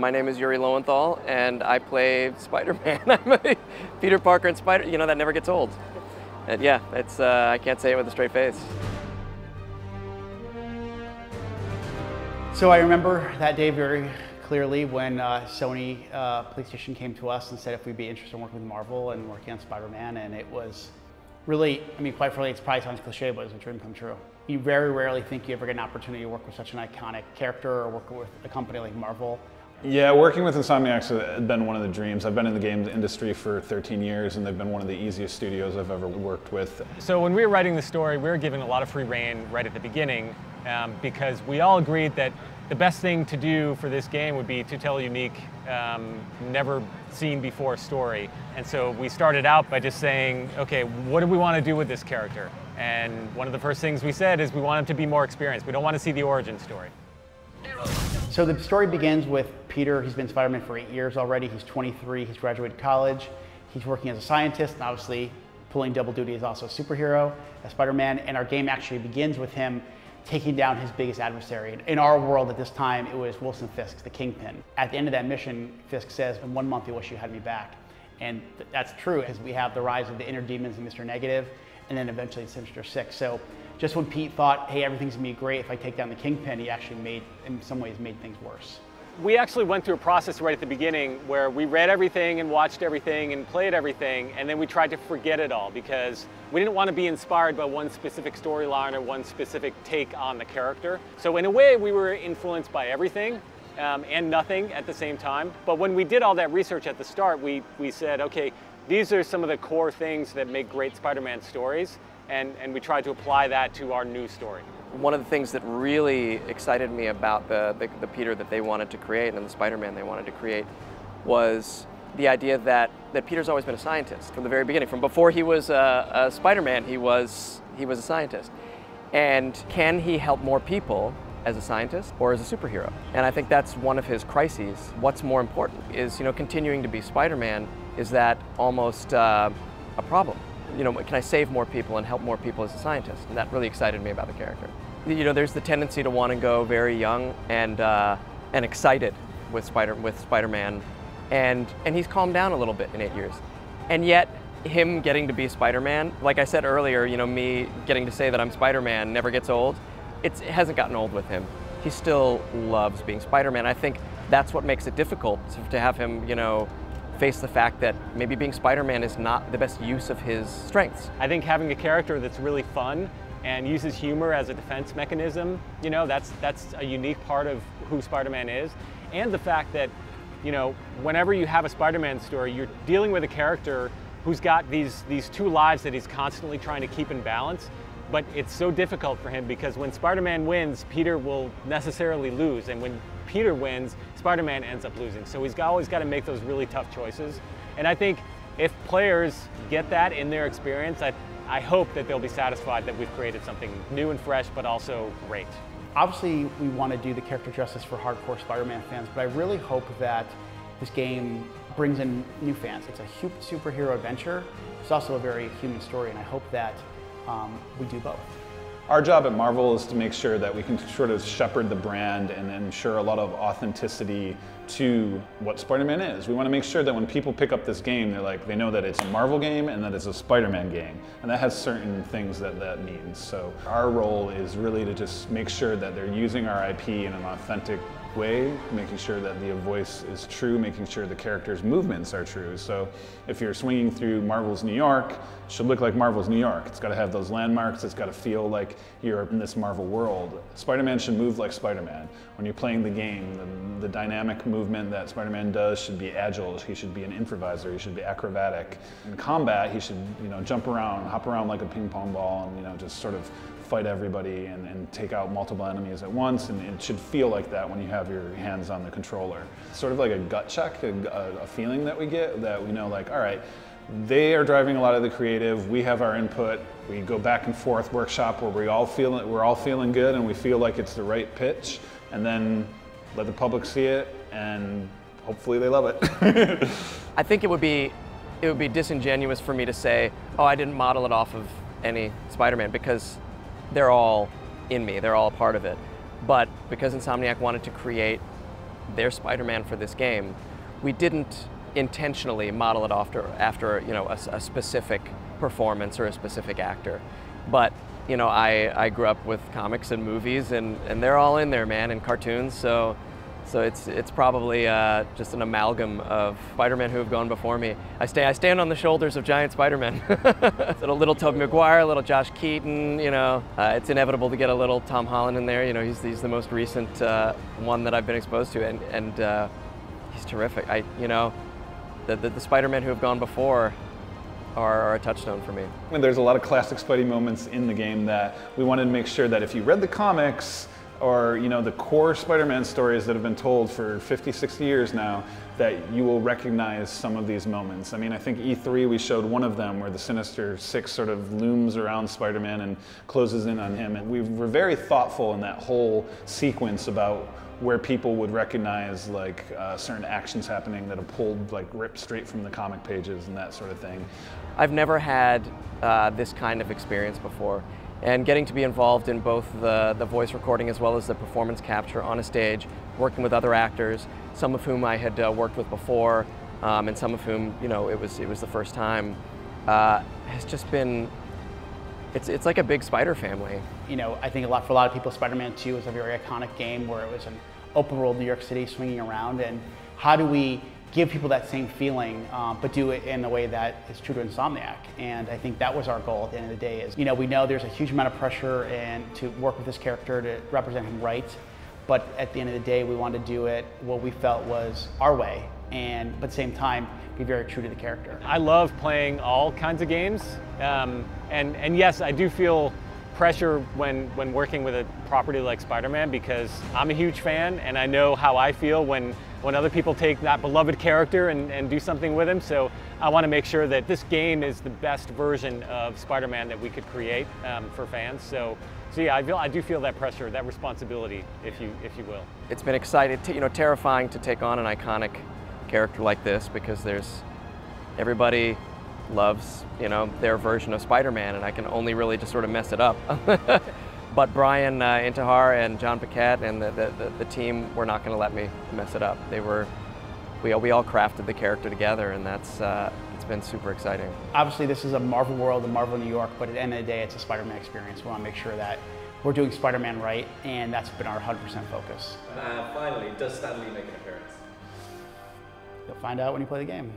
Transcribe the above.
My name is Yuri Lowenthal, and I play Spider-Man. I'm a Peter Parker and Spider. You know, that never gets old. And yeah, it's I can't say it with a straight face. So I remember that day very clearly when Sony PlayStation came to us and said if we'd be interested in working with Marvel and working on Spider-Man, and it was really, I mean, quite frankly, it's probably sounds cliche, but it was a dream come true. You very rarely think you ever get an opportunity to work with such an iconic character or work with a company like Marvel. Yeah, working with Insomniac has been one of the dreams. I've been in the games industry for 13 years, and they've been one of the easiest studios I've ever worked with. So when we were writing the story, we were given a lot of free rein right at the beginning because we all agreed that the best thing to do for this game would be to tell a unique, never seen before story. And so we started out by just saying, okay, what do we want to do with this character? And one of the first things we said is we want him to be more experienced. We don't want to see the origin story. So the story begins with Peter. He's been Spider-Man for 8 years already. He's 23, he's graduated college. He's working as a scientist, and obviously pulling double duty as also a superhero, as Spider-Man. And our game actually begins with him taking down his biggest adversary. In our world at this time, it was Wilson Fisk, the Kingpin. At the end of that mission, Fisk says, in 1 month, I wish you had me back. And that's true, as we have the rise of the inner demons and Mr. Negative, and then eventually Sinister Six. So just when Pete thought, hey, everything's gonna be great if I take down the Kingpin, he actually in some ways made things worse. We actually went through a process right at the beginning where we read everything and watched everything and played everything, and then we tried to forget it all because we didn't want to be inspired by one specific storyline or one specific take on the character. So in a way, we were influenced by everything and nothing at the same time. But when we did all that research at the start, we said, okay, these are some of the core things that make great Spider-Man stories, and we tried to apply that to our new story. One of the things that really excited me about the Peter that they wanted to create and the Spider-Man they wanted to create was the idea that Peter's always been a scientist from the very beginning. From before he was a Spider-Man, he was a scientist. And can he help more people as a scientist or as a superhero? And I think that's one of his crises. What's more important is, you know, continuing to be Spider-Man, is that almost a problem? You know, can I save more people and help more people as a scientist? And that really excited me about the character. You know, there's the tendency to want to go very young and excited with Spider-Man, and he's calmed down a little bit in 8 years. And yet, him getting to be Spider-Man, like I said earlier, you know, me getting to say that I'm Spider-Man never gets old. It hasn't gotten old with him. He still loves being Spider-Man. I think that's what makes it difficult to have him, you know, face the fact that maybe being Spider-Man is not the best use of his strengths. I think having a character that's really fun and uses humor as a defense mechanism, you know, that's a unique part of who Spider-Man is. And the fact that, you know, whenever you have a Spider-Man story, you're dealing with a character who's got these two lives that he's constantly trying to keep in balance. But it's so difficult for him because when Spider-Man wins, Peter will necessarily lose. And when Peter wins, Spider-Man ends up losing. So he's always got to make those really tough choices. And I think if players get that in their experience, I hope that they'll be satisfied that we've created something new and fresh, but also great. Obviously, we want to do the character justice for hardcore Spider-Man fans, but I really hope that this game brings in new fans. It's a huge superhero adventure. It's also a very human story, and I hope that we do both. Our job at Marvel is to make sure that we can sort of shepherd the brand and ensure a lot of authenticity to what Spider-Man is. We want to make sure that when people pick up this game, they know that it's a Marvel game and that it's a Spider-Man game. And that has certain things that means. So our role is really to just make sure that they're using our IP in an authentic way, making sure that the voice is true, making sure the character's movements are true. So if you're swinging through Marvel's New York, it should look like Marvel's New York. It's got to have those landmarks, it's got to feel like you're in this Marvel world. Spider-Man should move like Spider-Man. When you're playing the game, the dynamic movement that Spider-Man does should be agile, he should be an improviser, he should be acrobatic. In combat, he should, you know, jump around, hop around like a ping pong ball, and, you know, just sort of fight everybody and take out multiple enemies at once, and it should feel like that when you have your hands on the controller. It's sort of like a gut check, a feeling that we get, that we know, like, all right, they are driving a lot of the creative, we have our input, we go back and forth workshop where we're all feeling good and we feel like it's the right pitch, and then let the public see it and hopefully they love it. I think it would be disingenuous for me to say, oh, I didn't model it off of any Spider-Man, because they're all in me, they're all a part of it. But because Insomniac wanted to create their Spider-Man for this game, we didn't intentionally model it after you know, a specific performance or a specific actor. But you know, I grew up with comics and movies, and they're all in there, man, and cartoons. So it's probably just an amalgam of Spider-Man who have gone before me. I stand on the shoulders of giant Spider-Men. A little Tobey Maguire, a little Josh Keaton, you know. It's inevitable to get a little Tom Holland in there. You know, he's the most recent one that I've been exposed to, and he's terrific. You know, the Spider-Men who have gone before are a touchstone for me. And there's a lot of classic Spidey moments in the game that we wanted to make sure that if you read the comics, or you know, the core Spider-Man stories that have been told for 50, 60 years now, that you will recognize some of these moments. I mean, I think E3 we showed one of them where the Sinister Six sort of looms around Spider-Man and closes in on him. And we were very thoughtful in that whole sequence about where people would recognize like certain actions happening that are pulled, like ripped straight from the comic pages and that sort of thing. I've never had this kind of experience before. And getting to be involved in both the voice recording as well as the performance capture on a stage, working with other actors, some of whom I had worked with before, and some of whom, you know, it was the first time, has just been, it's like a big Spider family. You know, I think for a lot of people, Spider-Man 2 was a very iconic game where it was an open world New York City swinging around, and how do we give people that same feeling, but do it in a way that is true to Insomniac. And I think that was our goal at the end of the day is, you know, we know there's a huge amount of pressure and to work with this character to represent him right, but at the end of the day, we wanted to do it what we felt was our way, but at the same time, be very true to the character. I love playing all kinds of games, and yes, I do feel pressure when working with a property like Spider-Man, because I'm a huge fan and I know how I feel when other people take that beloved character and do something with him. So I want to make sure that this game is the best version of Spider-Man that we could create for fans. So yeah, I do feel that pressure, that responsibility, if you will. It's been exciting, you know, terrifying to take on an iconic character like this, because everybody loves, you know, their version of Spider-Man, and I can only really just sort of mess it up. But Bryan Intihar and John Paquette and the team were not going to let me mess it up. We all crafted the character together, and it's been super exciting. Obviously, this is a Marvel world, a Marvel New York, but at the end of the day, it's a Spider-Man experience. We want to make sure that we're doing Spider-Man right, and that's been our 100% focus. Finally, does Stan Lee make an appearance? You'll find out when you play the game.